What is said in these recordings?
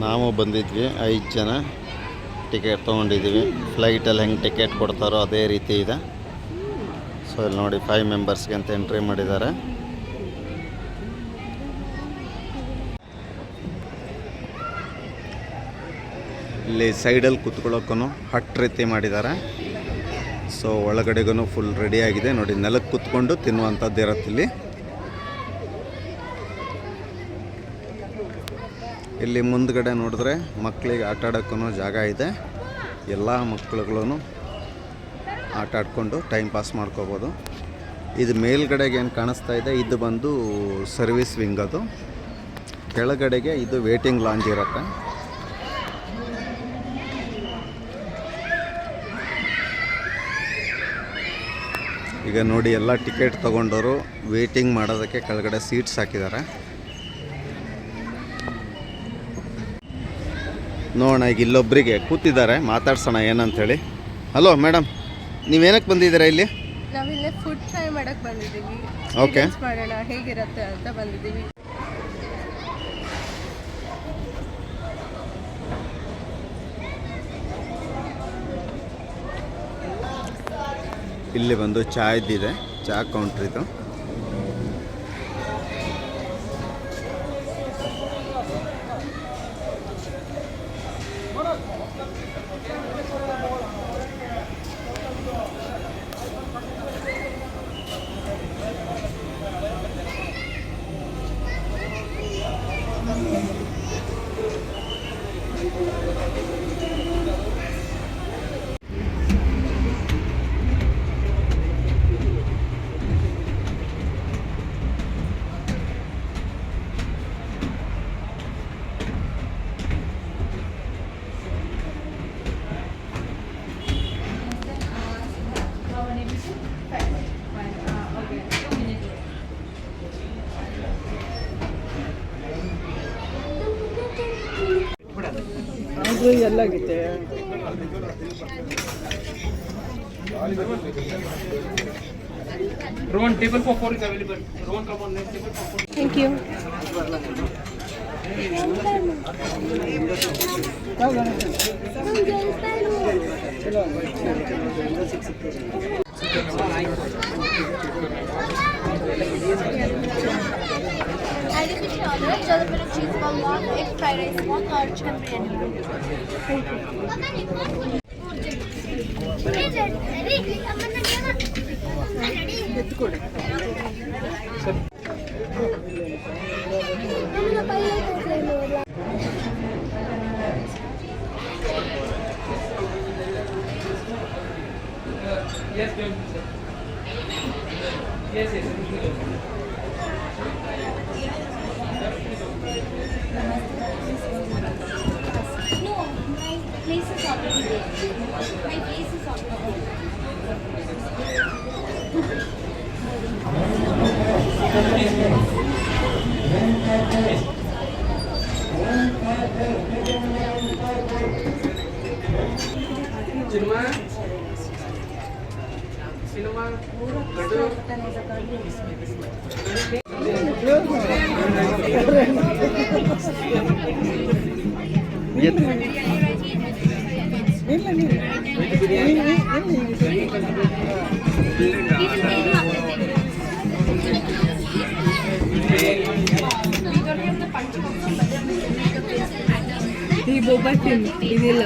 ನಾವು ಬಂದಿದ್ವಿ 5 ಜನ ಟಿಕೆಟ್ ತೊಗೊಂಡಿದ್ದೀವಿ. ಫ್ಲೈಟಲ್ಲಿ ಹೆಂಗೆ ಟಿಕೆಟ್ ಕೊಡ್ತಾರೋ ಅದೇ ರೀತಿ ಇದೆ. ಸೊ ಇಲ್ಲಿ ನೋಡಿ 5 ಮೆಂಬರ್ಸ್ಗೆ ಅಂತ ಎಂಟ್ರಿ ಮಾಡಿದ್ದಾರೆ. ಇಲ್ಲಿ ಸೈಡಲ್ಲಿ ಕೂತ್ಕೊಳ್ಳೋಕ್ಕೂ ಹಟ್ ರೀತಿ ಮಾಡಿದ್ದಾರೆ. ಸೊ ಒಳಗಡೆಗೂ ಫುಲ್ ರೆಡಿಯಾಗಿದೆ ನೋಡಿ. ನೆಲಕ್ಕೆ ಕೂತ್ಕೊಂಡು ತಿನ್ನುವಂಥದ್ದು ಇರುತ್ತೆ ಇಲ್ಲಿ ಮುಂದ್ಗಡೆ ನೋಡಿದ್ರೆ ಮಕ್ಕಳಿಗೆ ಆಟ ಆಡೋಕ್ಕೂ ಜಾಗ ಇದೆ. ಎಲ್ಲ ಮಕ್ಕಳುಗಳೂ ಆಟ ಆಡ್ಕೊಂಡು ಟೈಮ್ ಪಾಸ್ ಮಾಡ್ಕೋಬೋದು. ಇದು ಮೇಲ್ಗಡೆಗೆ ಏನು ಕಾಣಿಸ್ತಾ ಇದೆ ಇದು ಬಂದು ಸರ್ವಿಸ್ ವಿಂಗ್. ಅದು ಕೆಳಗಡೆಗೆ ಇದು ವೇಟಿಂಗ್ ಲಾಂಜ್ ಇರುತ್ತೆ. ಈಗ ನೋಡಿ ಎಲ್ಲ ಟಿಕೆಟ್ ತೊಗೊಂಡವರು ವೇಟಿಂಗ್ ಮಾಡೋದಕ್ಕೆ ಕೆಳಗಡೆ ಸೀಟ್ಸ್ ಹಾಕಿದ್ದಾರೆ. ನೋಡೋಣ, ಈಗ ಇಲ್ಲೊಬ್ಬರಿಗೆ ಕೂತಿದ್ದಾರೆ, ಮಾತಾಡ್ಸೋಣ ಏನಂತೇಳಿ. ಹಲೋ ಮೇಡಮ್, ನೀವೇನಕ್ಕೆ ಬಂದಿದ್ದೀರಾ ಇಲ್ಲಿ? ನಾವಿಲ್ಲೇ ಫುಡ್ ಟ್ರೈ ಮಾಡಕ್ಕೆ ಬಂದಿದ್ದೀವಿ. ಓಕೆ, ಮಾಡೋಣ ಹೇಗಿರುತ್ತೆ ಅಂತ ಬಂದಿದ್ದೀವಿ. ಇಲ್ಲಿ ಬಂದು ಚಾಯ್ದಿದೆ, ಚಹಾ ಕೌಂಟ್ರ್ ಇದು. ಎಲ್ಲಾಗಿದೆ Rowan table for 4 is available. Rowan come on next table for 4. Thank you. Cheese ball, one egg fried rice, one or chicken biryani. Yes, yes, yes. No, my place is already there. My place is already there. Cinema. ಈ ಬೋಬಾ ತಿನ್ ಇದಿಲ್ಲ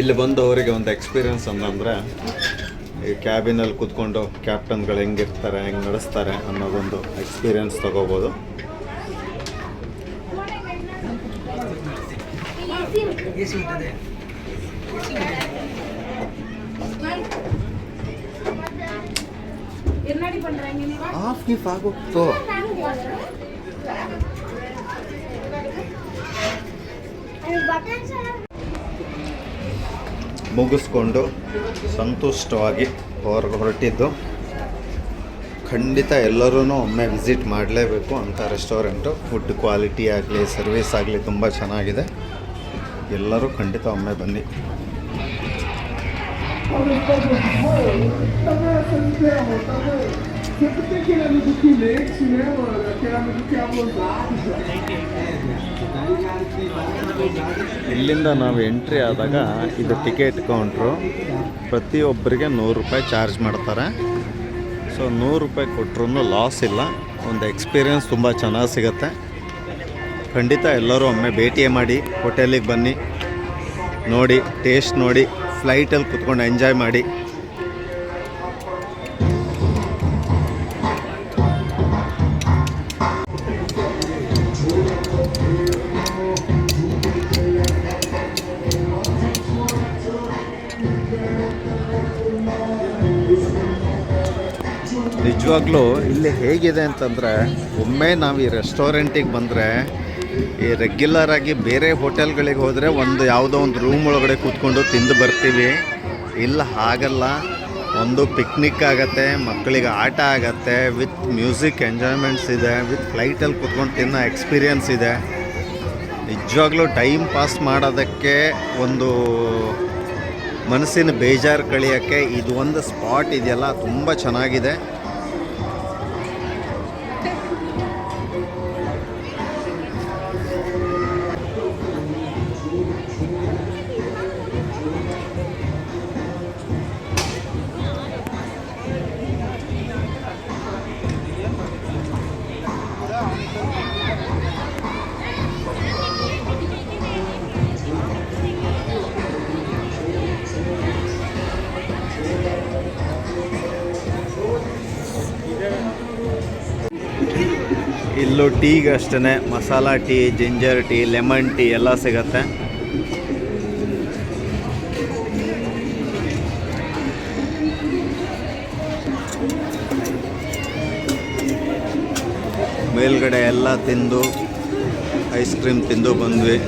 ಇಲ್ಲಿ ಬಂದು ಅವರಿಗೆ ಒಂದು experience ಅಂತಂದರೆ ಈ ಕ್ಯಾಬಿನಲ್ಲಿ ಕೂತ್ಕೊಂಡು ಕ್ಯಾಪ್ಟನ್ಗಳು ಹೆಂಗಿರ್ತಾರೆ ಹೆಂಗೆ ನಡೆಸ್ತಾರೆ ಅನ್ನೋದೊಂದು ಎಕ್ಸ್ಪೀರಿಯನ್ಸ್ ತೊಗೋಬೋದು. ಆಫ್ ಗೀಫ್ ಆಗೋಗ್ತು. ಮುಗಿಸ್ಕೊಂಡು ಸಂತುಷ್ಟವಾಗಿ ಹೊರಟಿದ್ದು. ಖಂಡಿತ ಎಲ್ಲರೂ ಒಮ್ಮೆ ವಿಸಿಟ್ ಮಾಡಲೇಬೇಕು ಅಂಥ ರೆಸ್ಟೋರೆಂಟು. ಫುಡ್ ಕ್ವಾಲಿಟಿ ಆಗಲಿ ಸರ್ವಿಸ್ ಆಗಲಿ ತುಂಬ ಚೆನ್ನಾಗಿದೆ. ಎಲ್ಲರೂ ಖಂಡಿತ ಒಮ್ಮೆ ಬನ್ನಿ. ಇಲ್ಲಿಂದ ನಾವು ಎಂಟ್ರಿ ಆದಾಗ ಇದು ಟಿಕೆಟ್ ಕೌಂಟ್ರು. ಪ್ರತಿಯೊಬ್ಬರಿಗೆ 100 ರೂಪಾಯಿ ಚಾರ್ಜ್ ಮಾಡ್ತಾರೆ. ಸೊ 100 ರೂಪಾಯಿ ಕೊಟ್ಟರು ಲಾಸ್ ಇಲ್ಲ. ಒಂದು ಎಕ್ಸ್ಪೀರಿಯನ್ಸ್ ತುಂಬ ಚೆನ್ನಾಗಿ ಸಿಗುತ್ತೆ. ಖಂಡಿತ ಎಲ್ಲರೂ ಒಮ್ಮೆ ಭೇಟಿ ಮಾಡಿ, ಹೋಟೆಲಿಗೆ ಬನ್ನಿ, ನೋಡಿ, ಟೇಸ್ಟ್ ನೋಡಿ, ಫ್ಲೈಟಲ್ಲಿ ಕುತ್ಕೊಂಡು ಎಂಜಾಯ್ ಮಾಡಿ. ನಿಜವಾಗ್ಲೂ ಇಲ್ಲಿ ಹೇಗಿದೆ ಅಂತಂದರೆ, ಒಮ್ಮೆ ನಾವು ಈ ರೆಸ್ಟೋರೆಂಟಿಗೆ ಬಂದರೆ, ಈ ರೆಗ್ಯುಲರ್ ಆಗಿ ಬೇರೆ ಹೋಟೆಲ್ಗಳಿಗೆ ಹೋದರೆ ಯಾವುದೋ ಒಂದು ರೂಮ್ ಒಳಗಡೆ ಕೂತ್ಕೊಂಡು ತಿಂದು ಬರ್ತೀವಿ. ಇಲ್ಲ ಹಾಗಲ್ಲ, ಒಂದು ಪಿಕ್ನಿಕ್ ಆಗುತ್ತೆ, ಮಕ್ಕಳಿಗೆ ಆಟ ಆಗುತ್ತೆ, ವಿತ್ ಮ್ಯೂಸಿಕ್ ಎಂಜಾಯ್ಮೆಂಟ್ಸ್ ಇದೆ, ವಿತ್ ಫ್ಲೈಟಲ್ಲಿ ಕೂತ್ಕೊಂಡು ತಿನ್ನೋ ಎಕ್ಸ್ಪೀರಿಯನ್ಸ್ ಇದೆ. ನಿಜವಾಗ್ಲೂ ಟೈಮ್ ಪಾಸ್ ಮಾಡೋದಕ್ಕೆ, ಒಂದು ಮನಸ್ಸಿನ ಬೇಜಾರು ಕಳಿಯೋಕ್ಕೆ ಇದು ಒಂದು ಸ್ಪಾಟ್ ಇದೆಯಲ್ಲ, ತುಂಬ ಚೆನ್ನಾಗಿದೆ. ಇಲ್ಲೂ ಟೀಗೆ ಅಷ್ಟೇ masala tea, ginger tea, lemon tea ಎಲ್ಲ ಸಿಗತ್ತೆ. ಮೇಲ್ಗಡೆ ಎಲ್ಲ ತಿಂದು ಐಸ್ ಕ್ರೀಮ್ ತಿಂದು ಬಂದ್ವಿ.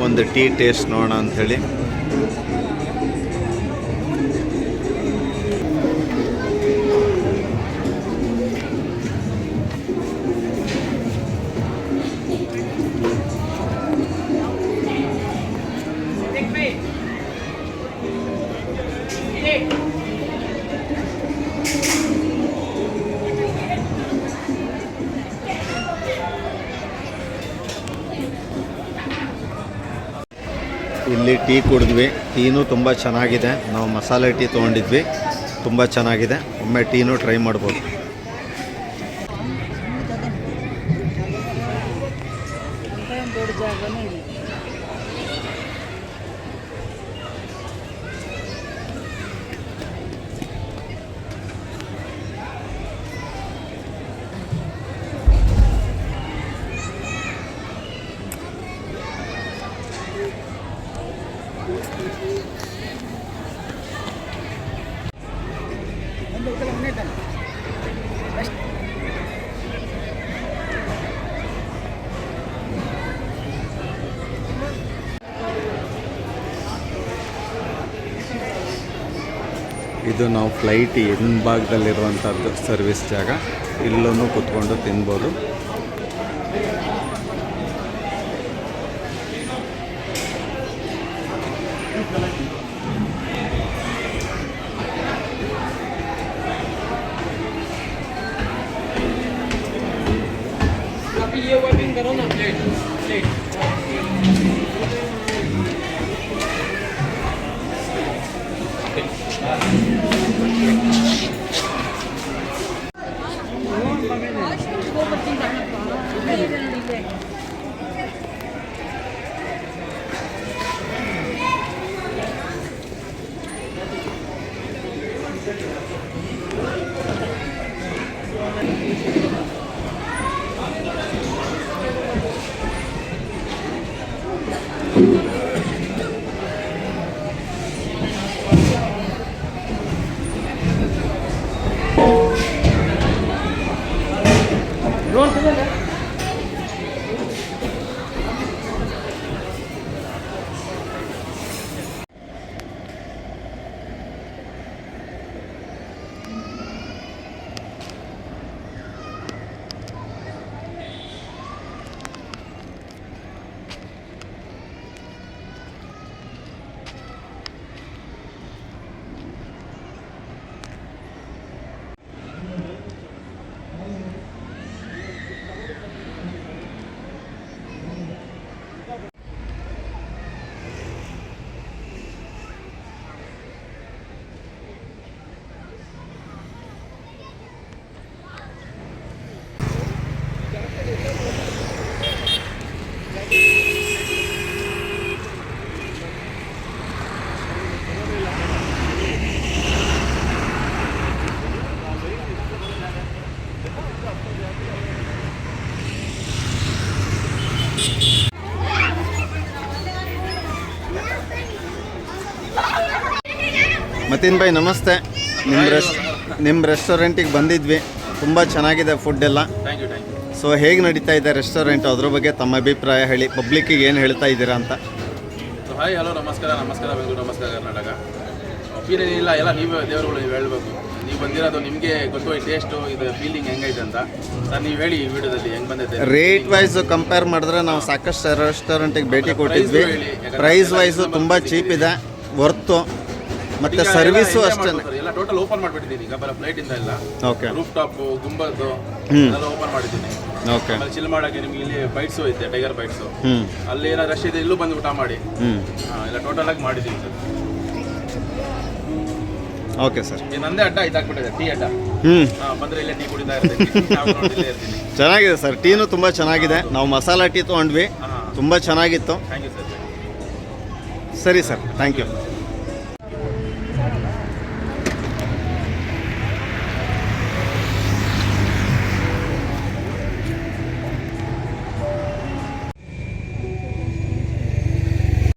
ಒಂದು ಟೀ ಟೇಸ್ಟ್ ನೋಡೋಣ ಅಂಥೇಳಿ. ಇಲ್ಲಿ ಟೀ ಕುಡಿದ್ವಿ. ಟೀನೂ ತುಂಬ ಚೆನ್ನಾಗಿದೆ. ನಾವು ಮಸಾಲೆ ಟೀ ತೊಗೊಂಡಿದ್ವಿ, ತುಂಬ ಚೆನ್ನಾಗಿದೆ. ಒಮ್ಮೆ ಟೀನೂ ಟ್ರೈ ಮಾಡ್ಬೋದು. ಇದು ನಾವು ಫ್ಲೈಟ್ ಹಿಂಭಾಗದಲ್ಲಿರುವಂಥದ್ದು ಸರ್ವಿಸ್ ಜಾಗ. ಇಲ್ಲೂ ಕೂತ್ಕೊಂಡು ತಿನ್ಬೋದು. अभी ये वर्किंग करो ना प्लेट प्लेट रोल कितना है ಮತೀನ್ ಭಾಯ್ ನಮಸ್ತೆ. ನಿಮ್ಮ ರೆಸ್ಟೋರೆಂಟಿಗೆ ಬಂದಿದ್ವಿ. ತುಂಬ ಚೆನ್ನಾಗಿದೆ ಫುಡ್ ಎಲ್ಲ. ಥ್ಯಾಂಕ್ ಯು ಸೊ ಹೇಗೆ ನಡೀತಾ ಇದೆ ರೆಸ್ಟೋರೆಂಟ್, ಅದ್ರ ಬಗ್ಗೆ ತಮ್ಮ ಅಭಿಪ್ರಾಯ ಹೇಳಿ, ಪಬ್ಲಿಕ್ಕಿಗೆ ಏನು ಹೇಳ್ತಾ ಇದ್ದೀರಾ ಅಂತ. ಸೊ ಹಾಯ್ ಹಲೋ ನಮಸ್ಕಾರ ಬೆಂಗಳೂರು, ನಮಸ್ಕಾರ ಕರ್ನಾಟಕ. ಒಪಿನಿಯನ್ ಇಲ್ಲ, ಎಲ್ಲ ನೀವು ದೇವರುಗಳು ನೀವು ಹೇಳಬೇಕು. ನೀವು ಬಂದಿರೋದು ನಿಮಗೆ ಗೊತ್ತು ಈ ಟೇಸ್ಟು ಇದು ಫೀಲಿಂಗ್ ಹೆಂಗೈತೆ ಅಂತ. ಸರ್ ನೀವು ಹೇಳಿ ಈ ವಿಡಿಯೋದಲ್ಲಿ ಹೆಂಗೆ ಬಂದೈತೆ. ರೇಟ್ ವೈಸ್ ಕಂಪೇರ್ ಮಾಡಿದ್ರೆ ನಾವು ಸಾಕಷ್ಟು ರೆಸ್ಟೋರೆಂಟಿಗೆ ಭೇಟಿ ಕೊಟ್ಟಿದ್ವಿ. ಪ್ರೈಸ್ ವೈಸು ತುಂಬ ಚೀಪ್ ಇದೆ, ವರ್ತು, ಮತ್ತು ಸರ್ವಿಸು ಅಷ್ಟೇ. ಎಲ್ಲ ಟೋಟಲ್ ಓಪನ್ ಮಾಡಿಬಿಟ್ಟಿದ್ದೀನಿ ಈಗ, ಬರೋ ಪ್ಲೇಟಿಂದ ಎಲ್ಲ. ಓಕೆ. ರೂಫ್ ಟಾಪ್, ಗುಂಬದ್ದು ಎಲ್ಲ ಓಪನ್ ಮಾಡಿದ್ದೀನಿ. ಓಕೆ. ಆಮೇಲೆ ಚಿಲ್ ಮಾಡೋಕ್ಕೆ ನಿಮ್ಗೆ ಇಲ್ಲಿ ಬೈಟ್ಸು ಐತೆ, ಟೈಗರ್ ಬೈಟ್ಸು. ಹ್ಞೂ. ಅಲ್ಲಿ ಏನೋ ರಶ್ ಇದೆ, ಇಲ್ಲೂ ಬಂದು ಊಟ ಮಾಡಿ. ಹ್ಞೂ. ಎಲ್ಲ ಟೋಟಲ್ ಆಗಿ ಮಾಡಿದ್ದೀನಿ ಸರ್. Okay sir. ಈ ನಂದೇ ಅಡ್ಡ ಇದಾಗ್ಬಿಟ್ಟಿದೆ, ಟೀ ಅಡ್ಡ. ಹ್ಞೂ. ಬಂದರೆ ಇಲ್ಲೇ ಟೀ ಕುಡಿತಾ ಇರ್ತೀನಿ, ನಾವು ಇಲ್ಲೇ ಇರ್ತೀನಿ. ಚೆನ್ನಾಗಿದೆ ಸರ್, ಟೀನು ತುಂಬ ಚೆನ್ನಾಗಿದೆ. ನಾವು ಮಸಾಲ ಟೀ ತೊಗೊಂಡ್ವಿ, ತುಂಬ ಚೆನ್ನಾಗಿತ್ತು. Thank you sir. ಸರಿ ಸರ್, ಥ್ಯಾಂಕ್ ಯು.